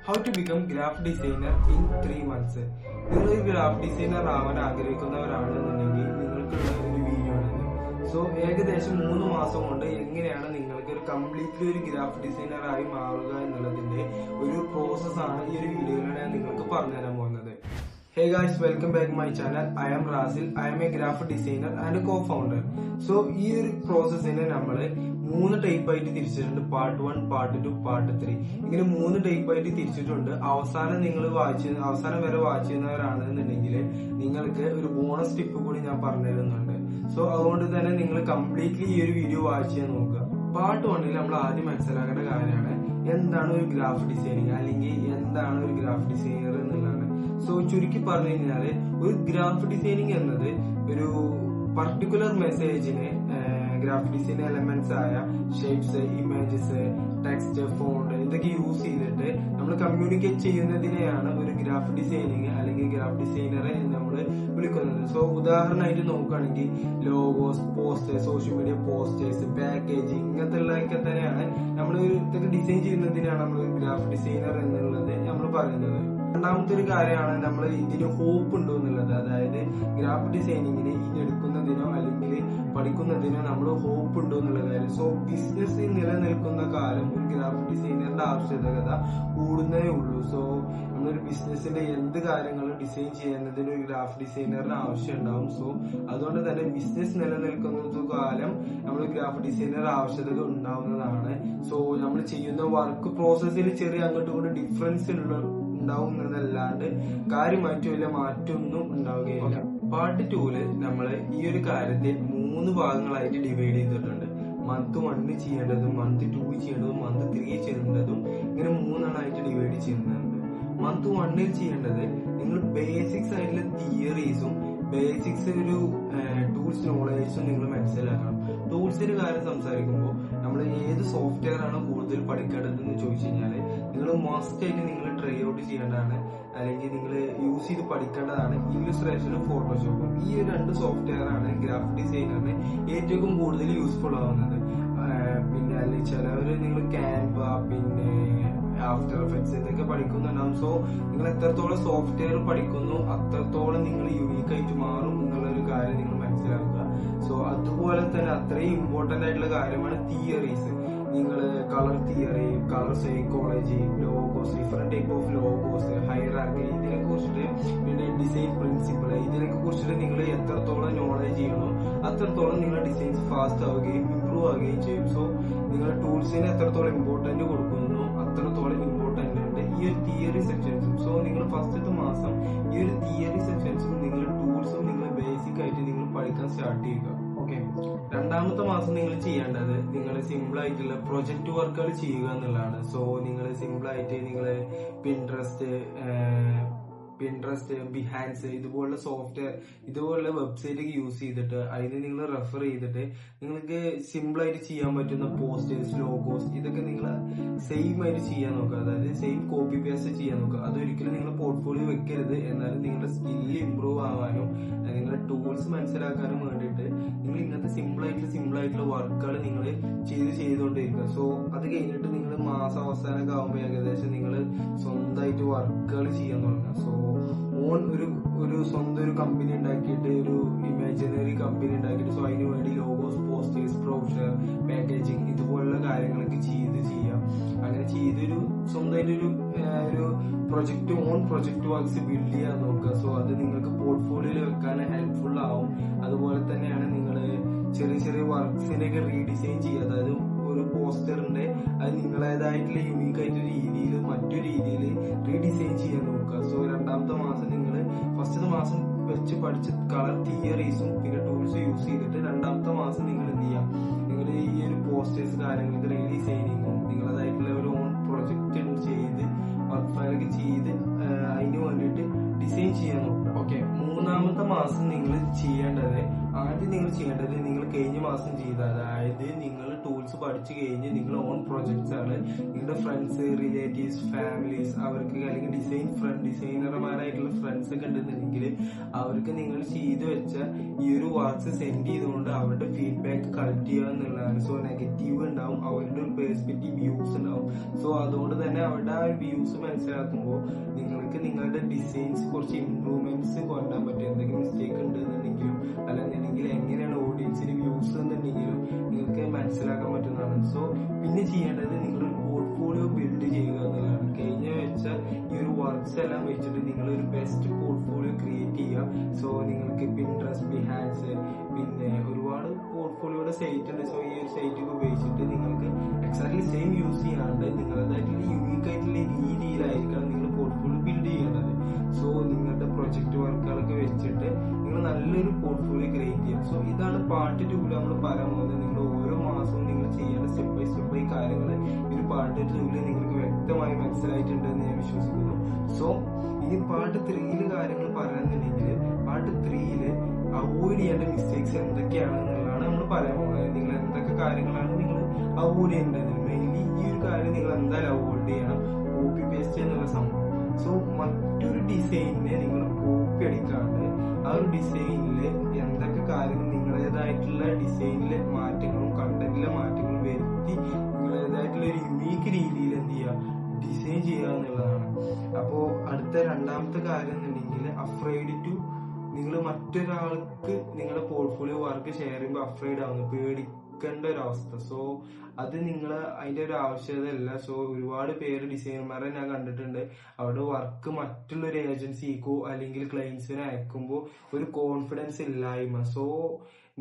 How to become graphic designer in 3 months. നിങ്ങൾ ഒരു graph designer ആവാൻ ആഗ്രഹിക്കുന്നവരാണെന്നുണ്ടെങ്കിൽ നിങ്ങൾക്കുള്ള ഒരു വീഡിയോ ആണ്. സോ ഏകദേശം 3 മാസം കൊണ്ട് എങ്ങനെയാണ് നിങ്ങൾക്ക് ഒരു കംപ്ലീറ്റ്ലി ഒരു ഗ്രാഫ് ഡിസൈനർ ആയി മാറുക എന്നുള്ളതിന്റെ ഒരു പ്രോസസ്സാണ് ഈ ഒരു വീഡിയോയിലൂടെ ഞാൻ നിങ്ങൾക്ക് പറഞ്ഞുതരാൻ പോകുന്നത്. Hey guys, welcome back to my channel. I am Rasil. I am a graphic designer and a co-founder. So ഈ ഒരു പ്രോസസ്സിനെ നമ്മൾ 3 ടൈപ്പ് ആയിട്ട് തിരിച്ചിട്ടുണ്ട്. പാർട്ട് 1, പാർട്ട് 2, പാർട്ട് 3 ഇങ്ങനെ 3 ടൈപ്പ് ആയിട്ട് തിരിച്ചിട്ടുണ്ട്. അവസാനം വരെ വാച്ച് ചെയ്യുന്നവരാണെന്നുണ്ടെങ്കിൽ നിങ്ങൾക്ക് ഒരു ബോണസ് ടിപ്പ് കൂടി ഞാൻ പറഞ്ഞു തരുന്നുണ്ട്. സോ അതുകൊണ്ട് തന്നെ നിങ്ങൾ കംപ്ലീറ്റ്ലി ഈ ഒരു വീഡിയോ വാച്ച് ചെയ്യാൻ നോക്കുക. പാർട്ട് 1 നമ്മൾ ആദ്യം മനസ്സിലാക്കേണ്ട കാര്യമാണ് എന്താണ് ഒരു ഗ്രാഫ് ഡിസൈനിങ് അല്ലെങ്കിൽ എന്താണ് ഒരു ഗ്രാഫ് ഡിസൈനർ എന്നുള്ളതാണ്. സോ ചുരുക്കി പറഞ്ഞു കഴിഞ്ഞാല് ഒരു ഗ്രാഫ് ഡിസൈനിങ് എന്നത് ഒരു പർട്ടിക്കുലർ മെസ്സേജിന് ഗ്രാഫിക് ഡിസൈൻ എലമെന്റ്സ് ആയ ഷേപ്സ്, ഇമേജസ്, ടെക്സ്റ്റ്, ഫോണ്ട് ഇതൊക്കെ യൂസ് ചെയ്തിട്ട് നമ്മൾ കമ്മ്യൂണിക്കേറ്റ് ചെയ്യുന്നതിനെയാണ് ഒരു ഗ്രാഫിക് ഡിസൈനിങ് അല്ലെങ്കിൽ ഗ്രാഫിക് ഡിസൈനറെ നമ്മൾ വിളിക്കുന്നത്. സോ ഉദാഹരണമായിട്ട് നോക്കുകയാണെങ്കിൽ logos, posters, social media posters, packaging ഇങ്ങനത്തെ ഉള്ളതൊക്കെ തന്നെയാണ് നമ്മൾ ഇതൊക്കെ ഡിസൈൻ ചെയ്യുന്നതിനാണ് നമ്മൾ ഒരു ഗ്രാഫിക് ഡിസൈനർ എന്നുള്ളത് നമ്മൾ പറയുന്നത്. രണ്ടാമത്തെ ഒരു കാര്യമാണ് നമ്മൾ ഇതിന് ഹോപ്പ് ഉണ്ടോ എന്നുള്ളത്. അതായത് ഗ്രാഫിക് ഡിസൈനിങ്ങിന് ഇനി എടുക്കുന്നതിനോ അല്ലെങ്കിൽ പഠിക്കുന്നതിനോ നമ്മൾ ഹോപ്പ് ഉണ്ടോ എന്നുള്ള കാര്യം. സോ ബിസിനസ് നിലനിൽക്കുന്ന കാലം ഒരു ഗ്രാഫിക് ഡിസൈനറിന്റെ ആവശ്യകത കൂടുന്നേ ഉള്ളൂ. സോ നമ്മളൊരു ബിസിനസിന്റെ എന്ത് കാര്യങ്ങളും ഡിസൈൻ ചെയ്യുന്നതിന് ഒരു ഗ്രാഫിക് ഡിസൈനറിന് ആവശ്യം ഉണ്ടാവും. സോ അതുകൊണ്ട് തന്നെ ബിസിനസ് നിലനിൽക്കുന്ന കാലം നമ്മൾ ഗ്രാഫിക് ഡിസൈനർ ആവശ്യകത ഉണ്ടാവുന്നതാണ്. സോ നമ്മൾ ചെയ്യുന്ന വർക്ക് പ്രോസസ്സിൽ ചെറിയ അങ്ങോട്ടും ഇങ്ങോട്ടും ഡിഫറൻസ് ഉണ്ടാവുന്നതല്ലാണ്ട് കാര്യമായിട്ട് വലിയ മാറ്റമൊന്നും ഉണ്ടാവുകയില്ല. പാർട്ട് 2 നമ്മൾ ഈ ഒരു കാര്യത്തെ 3 ഭാഗങ്ങളായിട്ട് ഡിവൈഡ് ചെയ്തിട്ടുണ്ട്. മന്ത് 1 ചെയ്യേണ്ടതും, മന്ത് 2 ചെയ്യേണ്ടതും, മന്ത് 3 ചെയ്യേണ്ടതും ഇങ്ങനെ 3 ഡിവൈഡ് ചെയ്യുന്നുണ്ട്. മന്ത് 1 ചെയ്യേണ്ടത് നിങ്ങൾ ബേസിക്സ് ആയിട്ടുള്ള തിയറീസും ബേസിക്സ് ഒരു ടൂൾസ് നോളേജും നിങ്ങൾ മനസ്സിലാക്കണം. ടൂൾസിന്റെ കാര്യം സംസാരിക്കുമ്പോൾ നമ്മൾ ഏത് സോഫ്റ്റ്വെയർ ആണ് കൂടുതൽ പഠിക്കേണ്ടതെന്ന് ചോദിച്ചു കഴിഞ്ഞാൽ നിങ്ങൾ മസ്റ്റ് ആയിട്ട് നിങ്ങൾ ട്രൈ ഔട്ട് ചെയ്യേണ്ടതാണ് അല്ലെങ്കിൽ നിങ്ങൾ യൂസ് ചെയ്ത് പഠിക്കേണ്ടതാണ് ഇല്ലുസ്ട്രേഷനും ഫോട്ടോഷോപ്പും. ഈ 2 സോഫ്റ്റ്വെയർ ആണ് ഗ്രാഫിക് ഡിസൈനറിന് ഏറ്റവും കൂടുതൽ യൂസ്ഫുൾ ആവുന്നത്. പിന്നെ അല്ലെങ്കിൽ ചിലവര് നിങ്ങൾ ക്യാൻവ, പിന്നെ ആഫ്റ്റർ എഫക്ട്സ് ഇതൊക്കെ പഠിക്കുന്നുണ്ടാവും. സോ നിങ്ങൾ എത്രത്തോളം സോഫ്റ്റ്വെയർ പഠിക്കുന്നു അത്രത്തോളം നിങ്ങൾ യുണീക്ക് ആയിട്ട് മാറും എന്നുള്ള ഒരു കാര്യം നിങ്ങൾ മനസ്സിലാക്കുക. സോ അതുപോലെ തന്നെ അത്രയും ഇമ്പോർട്ടന്റ് ആയിട്ടുള്ള കാര്യമാണ് തിയറീസ്. നിങ്ങൾ colour theory, colour psychology, logos, different type of logos, hierarchy ഇതിനെ കുറിച്ചിട്ട്, പിന്നെ ഡിസൈൻ പ്രിൻസിപ്പിൾ ഇതിനൊക്കെ കുറിച്ചിട്ട് നിങ്ങൾ എത്രത്തോളം നോളജ് ചെയ്യണോ അത്രത്തോളം നിങ്ങളുടെ ഡിസൈൻസ് ഫാസ്റ്റ് ആവുകയും ഇംപ്രൂവ് ആവുകയും ചെയ്യും. സോ നിങ്ങൾ ടൂൾസിന് എത്രത്തോളം ഇമ്പോർട്ടന്റ് കൊടുക്കുന്നു അത്രത്തോളം ഇമ്പോർട്ടന്റ് ഉണ്ട് ഈ ഒരു തിയറി സെക്ഷൻസും. സോ നിങ്ങൾ ഫസ്റ്റത്തെ മാസം ഈ ഒരു തിയറി സെക്ഷൻസും നിങ്ങൾ ടൂൾസും നിങ്ങൾ ബേസിക് ആയിട്ട് നിങ്ങൾ പഠിക്കാൻ സ്റ്റാർട്ട് ചെയ്യുക. ഓക്കെ, രണ്ടാമത്തെ മാസം നിങ്ങൾ ചെയ്യേണ്ടത് നിങ്ങൾ സിമ്പിൾ ആയിട്ടുള്ള പ്രൊജക്ട് വർക്കുകൾ ചെയ്യുക എന്നുള്ളതാണ്. സോ നിങ്ങൾ സിമ്പിൾ ആയിട്ട് നിങ്ങൾ പിൻട്രസ്റ്റ്, ബിഹാൻസ് ഇതുപോലുള്ള സോഫ്റ്റ്വെയർ, ഇതുപോലുള്ള വെബ്സൈറ്റ് യൂസ് ചെയ്തിട്ട് അതിന് നിങ്ങൾ റെഫർ ചെയ്തിട്ട് നിങ്ങൾക്ക് സിമ്പിൾ ആയിട്ട് ചെയ്യാൻ പറ്റുന്ന പോസ്റ്റേഴ്സ്, ലോഗോസ് ഇതൊക്കെ നിങ്ങൾ സെയിം ആയിട്ട് ചെയ്യാൻ നോക്കുക. അതായത് സെയിം കോപ്പി പേസ്റ്റ് ചെയ്യാൻ നോക്കുക. അതൊരിക്കലും നിങ്ങൾ പോർട്ട്ഫോളിയോ വെക്കരുത്. എന്നാലും നിങ്ങളുടെ സ്കില്ല് ഇംപ്രൂവ് ആവാനും നിങ്ങളുടെ ടൂൾസ് മനസ്സിലാക്കാനും വേണ്ടിയിട്ട് നിങ്ങൾ ഇങ്ങനത്തെ സിമ്പിൾ ആയിട്ടുള്ള വർക്കുകൾ നിങ്ങൾ ചെയ്തുകൊണ്ടിരിക്കുക. സോ അത് കഴിഞ്ഞിട്ട് നിങ്ങൾ മാസം അവസാനമൊക്കെ ആകുമ്പോൾ ഏകദേശം നിങ്ങൾ സ്വന്തമായിട്ട് വർക്കുകൾ ചെയ്യാൻ തുടങ്ങുക. സോ ഒരു സ്വന്തം ഒരു കമ്പനി ഉണ്ടാക്കിയിട്ട്, ഒരു ഇമാജിനറി കമ്പനി ഉണ്ടാക്കിയിട്ട്, സോ അതിന് വേണ്ടി ലോഗോസ്, പോസ്റ്റേഴ്സ്, ബ്രോഷർ, പാക്കേജിങ് ഇതുപോലുള്ള കാര്യങ്ങളൊക്കെ ചെയ്യാം. അങ്ങനെ ചെയ്തൊരു സ്വന്തമായിട്ടൊരു ഓൺ പ്രൊജക്ട് വർക്ക്സ് ബിൽഡ് ചെയ്യാൻ നോക്കുക. സോ അത് നിങ്ങൾക്ക് പോർട്ട്ഫോളിയോയിൽ വെക്കാൻ ഹെൽപ്ഫുൾ ആവും. അതുപോലെ തന്നെയാണ് നിങ്ങൾ ചെറിയ വർക്ക്സിനെയൊക്കെ റീഡിസൈൻ ചെയ്യുക. അതായത് ഒരു പോസ്റ്ററിന്റെ അത് നിങ്ങളേതായിട്ടുള്ള യുണീക്ക് ആയിട്ടുള്ള രീതിയിൽ മറ്റു രീതിയിൽ റീഡിസൈൻ ചെയ്യാൻ നോക്കുക. സോ രണ്ടാമത്തെ മാസം നിങ്ങൾ ഫസ്റ്റത്തെ മാസം വെച്ച് പഠിച്ച കളർ തിയറീസും പിന്നെ ടൂൾസും യൂസ് ചെയ്തിട്ട് രണ്ടാമത്തെ മാസം നിങ്ങൾ എന്ത് ചെയ്യാം, നിങ്ങൾ ഈ ഒരു പോസ്റ്റേഴ്സ് കാര്യങ്ങൾക്ക് റീഡിസൈനിങ്ങും നിങ്ങളതായിട്ടുള്ള ഒരു ഓൺ പ്രൊജക്ട് ചെയ്ത് വർക്ക് ഫയലൊക്കെ ചെയ്ത് അതിന് വേണ്ടിയിട്ട് ഡിസൈൻ ചെയ്യാൻ നോക്കും. ഓക്കെ, മൂന്നാമത്തെ മാസം നിങ്ങൾ ചെയ്യേണ്ടത് ആദ്യം നിങ്ങൾ ചെയ്യേണ്ടത് നിങ്ങൾ കഴിഞ്ഞ മാസം ചെയ്ത, അതായത് നിങ്ങൾ ടൂൾസ് പഠിച്ചു കഴിഞ്ഞ് നിങ്ങൾ ഓൺ പ്രൊജക്ട്സ് ആണ് നിങ്ങളുടെ ഫ്രണ്ട്സ്, റിലേറ്റീവ്സ്, ഫാമിലീസ് അവർക്ക് അല്ലെങ്കിൽ ഡിസൈനർമാരായിട്ടുള്ള ഫ്രണ്ട്സ് ഒക്കെ ഉണ്ടെന്നുണ്ടെങ്കിൽ അവർക്ക് നിങ്ങൾ ചെയ്തു വെച്ച ഈ ഒരു വർക്ക്സ് സെൻഡ് ചെയ്തുകൊണ്ട് അവരുടെ ഫീഡ്ബാക്ക് കളക്ട് ചെയ്യുക എന്നുള്ളതാണ്. സോ നെഗറ്റീവ് ഉണ്ടാവും, അവരുടെ ഒരു പെർസ്പെക്റ്റീവ് വ്യൂസ് ഉണ്ടാവും. സോ അതുകൊണ്ട് തന്നെ അവരുടെ ആ വ്യൂസ് മനസ്സിലാക്കുമ്പോൾ നിങ്ങൾക്ക് നിങ്ങളുടെ ഡിസൈൻസ് കുറച്ച് ഇംപ്രൂവ്മെന്റ്സ് കൊണ്ടുവരാൻ പറ്റും. എന്തെങ്കിലും മിസ്റ്റേക്ക് ഉണ്ടെന്നുണ്ടെങ്കിലും അല്ലെന്നുണ്ടെങ്കിൽ എങ്ങനെയാണ് ഓഡിയൻസിന് വ്യൂസ് എന്നുണ്ടെങ്കിലും നിങ്ങൾക്ക് മനസ്സിലാക്കാൻ പറ്റുന്നതാണ്. സോ പിന്നെ ചെയ്യേണ്ടത് നിങ്ങളൊരു പോർട്ട്ഫോളിയോ ബിൽഡ് ചെയ്യുക എന്നുള്ളതാണ്. കഴിഞ്ഞ വെച്ച ഈ ഒരു വർക്ക്സ് എല്ലാം വെച്ചിട്ട് നിങ്ങൾ ഒരു ബെസ്റ്റ് പോർട്ട്ഫോളിയോ ക്രിയേറ്റ് ചെയ്യുക. സോ നിങ്ങൾക്ക് പിൻട്രസ്റ്റ്, ബിഹാൻസ്, പിന്നെ ഒരുപാട് പോർട്ട്ഫോളിയോയുടെ സൈറ്റ് ഉണ്ട്. സോ ഈ ഒരു സൈറ്റ് ഉപയോഗിച്ചിട്ട് നിങ്ങൾക്ക് എക്സാക്ട്ലി സെയിം യൂസ് ചെയ്യാണ്ട് നിങ്ങളതായിട്ടുള്ള യൂണീക്ക് ആയിട്ടുള്ള രീതിയിലായിരിക്കണം നിങ്ങൾ പോർട്ട്ഫോളിയോ ബിൽഡ് ചെയ്യേണ്ടത്. സോ നിങ്ങളുടെ പ്രൊജക്ട് വർക്കുകളൊക്കെ വെച്ചിട്ട് നിങ്ങൾ നല്ലൊരു പോർട്ട്ഫോളിയോ ക്രിയേറ്റ് ചെയ്യാം. സോ ഇതാണ് പാർട്ട് 2 നമ്മൾ പറയാൻ പോകുന്നത്. നിങ്ങൾ ഓരോ മാസവും നിങ്ങൾ ചെയ്യേണ്ട സ്റ്റെപ്പ് ബൈ കാര്യങ്ങൾ ഈ ഒരു പാർട്ട് 2 നിങ്ങൾക്ക് വ്യക്തമായി മനസ്സിലായിട്ടുണ്ട് എന്ന് ഞാൻ വിശ്വസിക്കുന്നു. സോ ഇനി പാർട്ട് 3 കാര്യങ്ങൾ പറയാന്നുണ്ടെങ്കിൽ പാർട്ട് 3 അവോയ്ഡ് ചെയ്യേണ്ട മിസ്റ്റേക്സ് എന്തൊക്കെയാണെന്നുള്ളതാണ് നമ്മൾ പറയാൻ പോകുന്നത്. നിങ്ങൾ എന്തൊക്കെ കാര്യങ്ങളാണ് നിങ്ങൾ അവോയ്ഡ് ചെയ്യേണ്ടത്. മെയിൻലി ഈ ഒരു കാര്യം നിങ്ങൾ എന്തായാലും അവോയ്ഡ് ചെയ്യണം, കോപ്പി പേസ്റ്റ് എന്നുള്ള സംഭവം. സോ മറ്റൊരു ഡിസൈനിനെ നിങ്ങൾ കോപ്പി അടിക്കാണ്ട് ആ ഒരു ഡിസൈനില് എന്തൊക്കെ കാര്യങ്ങൾ നിങ്ങളേതായിട്ടുള്ള ഡിസൈനിലെ മാറ്റങ്ങളും കണ്ടന്റിലെ മാറ്റങ്ങളും വരുത്തി നിങ്ങളേതായിട്ടുള്ള ഒരു യുണീക്ക് രീതിയിൽ എന്ത് ചെയ്യുക, ഡിസൈൻ ചെയ്യുക എന്നുള്ളതാണ്. അപ്പോ അടുത്ത രണ്ടാമത്തെ കാര്യം എന്നുണ്ടെങ്കിൽ അഫ്രൈഡ് ടു, നിങ്ങൾ മറ്റൊരാൾക്ക് നിങ്ങളുടെ പോർട്ട്ഫോളിയോ വർക്ക് ഷെയർ ചെയ്യുമ്പോൾ അഫ്രൈഡ് ആവുന്നു, പേടിക്കേണ്ട ഒരു അവസ്ഥ. സോ അത് നിങ്ങൾ അതിന്റെ ഒരു ആവശ്യകതയല്ല. സോ ഒരുപാട് പേര് ഡിസൈനർമാരെ ഞാൻ കണ്ടിട്ടുണ്ട്, അവരുടെ വർക്ക് മറ്റുള്ളൊരു ഏജൻസിക്കോ അല്ലെങ്കിൽ ക്ലയൻസിനെ അയക്കുമ്പോൾ ഒരു കോൺഫിഡൻസ് ഇല്ലായ്മ. സോ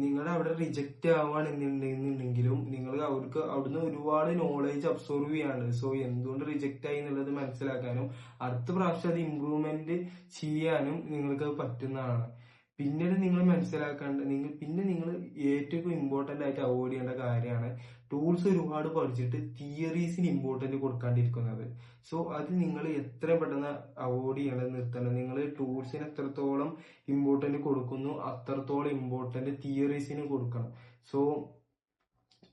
നിങ്ങൾ അവിടെ റിജക്റ്റ് ആവുകയാണെന്നുണ്ടെങ്കിലും നിങ്ങൾ അവർക്ക് അവിടുന്ന് ഒരുപാട് നോളേജ് അബ്സോർവ് ചെയ്യാനുണ്ട്. സോ എന്തുകൊണ്ട് റിജക്റ്റ് ആയി എന്നുള്ളത് മനസ്സിലാക്കാനും അടുത്ത പ്രാവശ്യം അത് ഇംപ്രൂവ്മെന്റ് ചെയ്യാനും നിങ്ങൾക്ക് പറ്റുന്നതാണ്. പിന്നീട് നിങ്ങൾ മനസ്സിലാക്കേണ്ട നിങ്ങൾ ഏറ്റവും ഇമ്പോർട്ടന്റ് ആയിട്ട് അവോയ്ഡ് ചെയ്യേണ്ട കാര്യമാണ് ടൂൾസ് ഒരുപാട് പഠിച്ചിട്ട് തിയറീസിന് ഇമ്പോർട്ടന്റ് കൊടുക്കാണ്ടിരിക്കുന്നത്. സോ അത് നിങ്ങൾ എത്രയും പെട്ടെന്ന് അവോയ്ഡ് ചെയ്യണം, നിർത്തണം. നിങ്ങൾ ടൂൾസിന് എത്രത്തോളം ഇമ്പോർട്ടന്റ് കൊടുക്കുന്നു അത്രത്തോളം ഇമ്പോർട്ടന്റ് തിയറീസിന് കൊടുക്കണം. സോ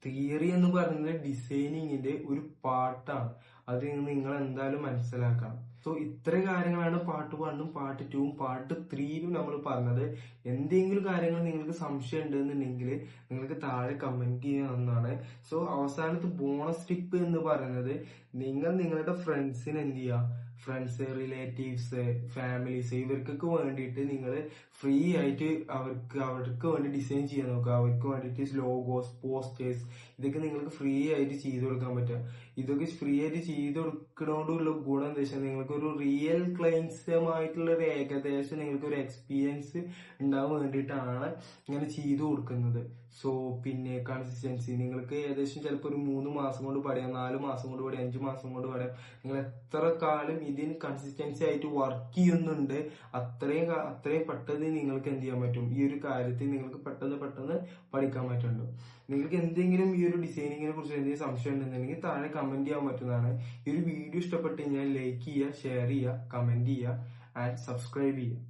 തിയറി എന്ന് പറയുന്നത് ഡിസൈനിങ്ങിന്റെ ഒരു പാർട്ടാണ്, അത് നിങ്ങൾ എന്തായാലും മനസ്സിലാക്കണം. സോ ഇത്രയും കാര്യങ്ങളാണ് പാർട്ട് 1ഉം പാർട്ട് 2ഉം പാർട്ട് 3ലും നമ്മൾ പറഞ്ഞത്. എന്തെങ്കിലും കാര്യങ്ങൾ നിങ്ങൾക്ക് സംശയം ഉണ്ടെന്നുണ്ടെങ്കിൽ നിങ്ങൾക്ക് താഴെ കമന്റ് ചെയ്യാവുന്നതാണ്. സോ അവസാനത്തെ ബോണസ് ടിപ്പ് എന്ന് പറയുന്നത് നിങ്ങൾ നിങ്ങളുടെ ഫ്രണ്ട്സിന് എന്ത് ചെയ്യുക, ഫ്രണ്ട്സ്, റിലേറ്റീവ്സ്, ഫാമിലീസ് ഇവർക്കൊക്കെ വേണ്ടിയിട്ട് നിങ്ങൾ ഫ്രീ ആയിട്ട് അവർക്ക് വേണ്ടി ഡിസൈൻ ചെയ്യാൻ നോക്കുക. അവർക്ക് വേണ്ടിയിട്ട് ലോഗോസ്, പോസ്റ്റേഴ്സ് ഇതൊക്കെ നിങ്ങൾക്ക് ഫ്രീ ആയിട്ട് ചെയ്തു കൊടുക്കാൻ പറ്റുക. ഇതൊക്കെ ഫ്രീ ആയിട്ട് ചെയ്തു കൊടുക്കുന്നതോടുള്ള ഗുണം എന്താ വെച്ചാൽ നിങ്ങൾക്ക് ഒരു റിയൽ ക്ലയൻസുമായിട്ടുള്ള ഒരു ഏകദേശം നിങ്ങൾക്ക് ഒരു എക്സ്പീരിയൻസ് ഉണ്ടാവാൻ വേണ്ടിയിട്ടാണ് ഇങ്ങനെ ചെയ്തു കൊടുക്കുന്നത്. സോ പിന്നെ കൺസിസ്റ്റൻസി നിങ്ങൾക്ക് ഏകദേശം ചിലപ്പോൾ ഒരു 3 മാസം കൊണ്ട് പഠിയാം, 4 മാസം കൊണ്ട് പഠിയാം, 5 മാസം കൊണ്ട് പഠിയാം. നിങ്ങൾ എത്ര കാലം ഇതിന് കൺസിസ്റ്റൻസി ആയിട്ട് വർക്ക് ചെയ്യുന്നുണ്ട് അത്രയും പെട്ടെന്ന് നിങ്ങൾക്ക് എന്ത് ചെയ്യാൻ പറ്റും, ഈ ഒരു കാര്യത്തിൽ നിങ്ങൾക്ക് പെട്ടെന്ന് പഠിക്കാൻ പറ്റുന്നുണ്ട്. നിങ്ങൾക്ക് എന്തെങ്കിലും ഈ ഒരു ഡിസൈനിങ്ങിനെ കുറിച്ച് എന്തെങ്കിലും സംശയം ഉണ്ടെന്നുണ്ടെങ്കിൽ താഴെ കമന്റ് ചെയ്യാൻ പറ്റുന്നതാണ്. ഈ ഒരു വീഡിയോ ഇഷ്ടപ്പെട്ട് കഴിഞ്ഞാൽ ലൈക്ക് ചെയ്യുക, ഷെയർ ചെയ്യുക, കമന്റ് ചെയ്യുക ആൻഡ് സബ്സ്ക്രൈബ് ചെയ്യുക.